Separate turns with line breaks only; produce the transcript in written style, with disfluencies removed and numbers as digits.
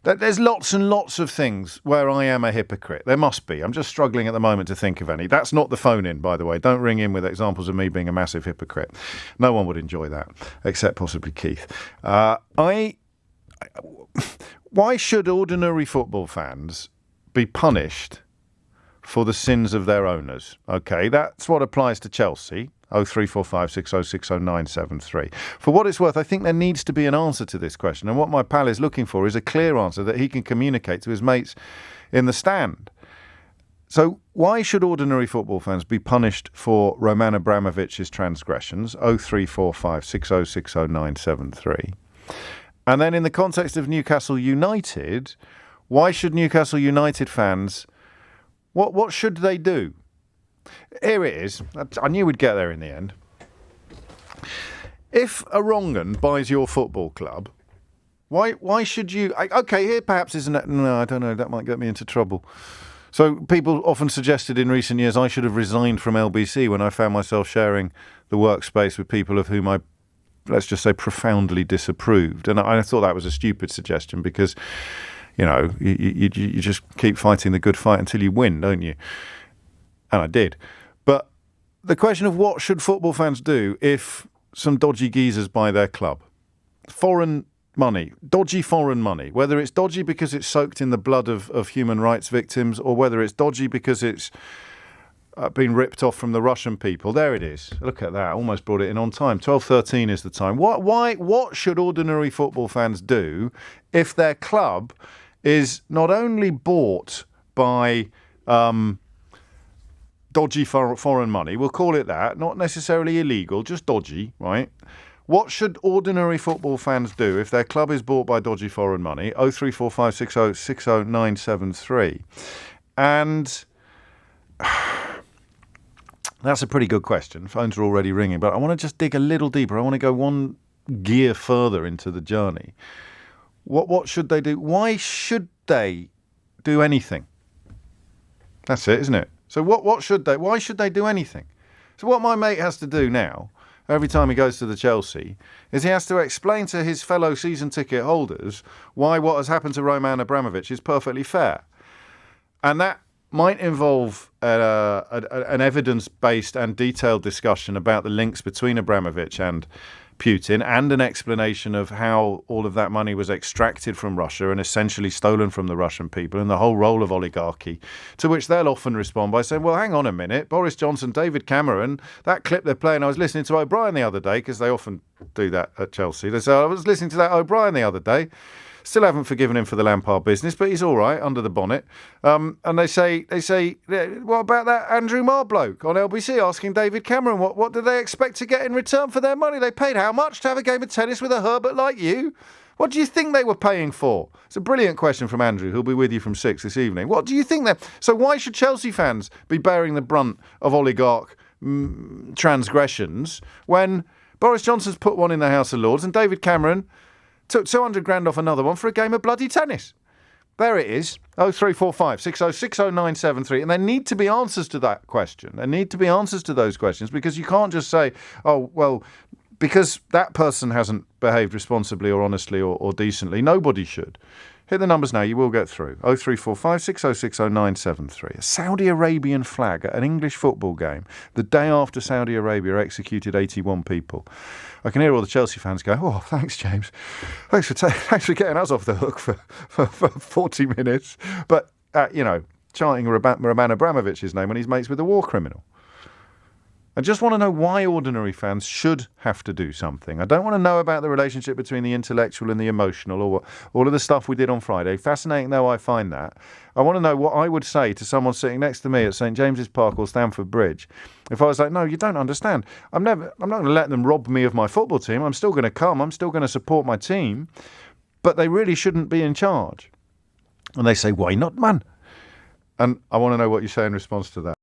There's lots and lots of things where I am a hypocrite. There must be. I'm just struggling at the moment to think of any. That's not the phone in, by the way. Don't ring in with examples of me being a massive hypocrite. No one would enjoy that, except possibly Keith. Why should ordinary football fans be punished for the sins of their owners? Okay, that's what applies to Chelsea. 0345 6060973. For what it's worth, I think there needs to be an answer to this question. And what my pal is looking for is a clear answer that he can communicate to his mates in the stand. So why should ordinary football fans be punished for Roman Abramovich's transgressions? 0345 6060973. And then in the context of Newcastle United, why should Newcastle United fans, what should they do? Here it is. I knew we'd get there in the end. If a wrong 'un buys your football club, why should you... Okay, here perhaps isn't... No, I don't know. That might get me into trouble. So people often suggested in recent years I should have resigned from LBC when I found myself sharing the workspace with people of whom I, let's just say, profoundly disapproved. And I thought that was a stupid suggestion because, you know, you just keep fighting the good fight until you win, don't you? And I did. But the question of what should football fans do if some dodgy geezers buy their club? Foreign money, dodgy foreign money, whether it's dodgy because it's soaked in the blood of human rights victims or whether it's dodgy because it's been ripped off from the Russian people. There it is. Look at that. Almost brought it in on time. 12:13 is the time. What should ordinary football fans do if their club is not only bought by... dodgy foreign money, we'll call it that, not necessarily illegal, just dodgy, right? What should ordinary football fans do if their club is bought by dodgy foreign money? 0345 6060973. And that's a pretty good question. Phones are already ringing, but I want to just dig a little deeper. I want to go one gear further into the journey. What should they do? Why should they do anything? That's it, isn't it? So what should they? Why should they do anything? So what my mate has to do now, every time he goes to the Chelsea, is he has to explain to his fellow season ticket holders why what has happened to Roman Abramovich is perfectly fair. And that might involve an evidence-based and detailed discussion about the links between Abramovich and Putin and an explanation of how all of that money was extracted from Russia and essentially stolen from the Russian people and the whole role of oligarchy, to which they'll often respond by saying, well, hang on a minute, Boris Johnson, David Cameron, that clip they're playing, I was listening to O'Brien the other day, because they often do that at Chelsea. They say, I was listening to that O'Brien the other day. Still haven't forgiven him for the Lampard business, but he's all right under the bonnet. And they say, what about that Andrew Marr bloke on LBC asking David Cameron, what do they expect to get in return for their money? They paid how much to have a game of tennis with a Herbert like you? What do you think they were paying for? It's a brilliant question from Andrew, who'll be with you from 6 this evening. What do you think that? So why should Chelsea fans be bearing the brunt of oligarch transgressions when Boris Johnson's put one in the House of Lords and David Cameron took 200 grand off another one for a game of bloody tennis? There it is. 0345 6060973. And there need to be answers to that question. There need to be answers to those questions, because you can't just say, oh, well, because that person hasn't behaved responsibly or honestly or decently, nobody should. Hit the numbers now, you will get through. 0345 6060973. A Saudi Arabian flag at an English football game the day after Saudi Arabia executed 81 people. I can hear all the Chelsea fans go, oh, thanks, James. Thanks for getting us off the hook for 40 minutes. But, chanting Roman Abramovich's name when he's mates with a war criminal. I just want to know why ordinary fans should have to do something. I don't want to know about the relationship between the intellectual and the emotional or all of the stuff we did on Friday. Fascinating though I find that. I want to know what I would say to someone sitting next to me at St James's Park or Stamford Bridge if I was like, no, you don't understand. I'm not going to let them rob me of my football team. I'm still going to come. I'm still going to support my team. But they really shouldn't be in charge. And they say, why not, man? And I want to know what you say in response to that.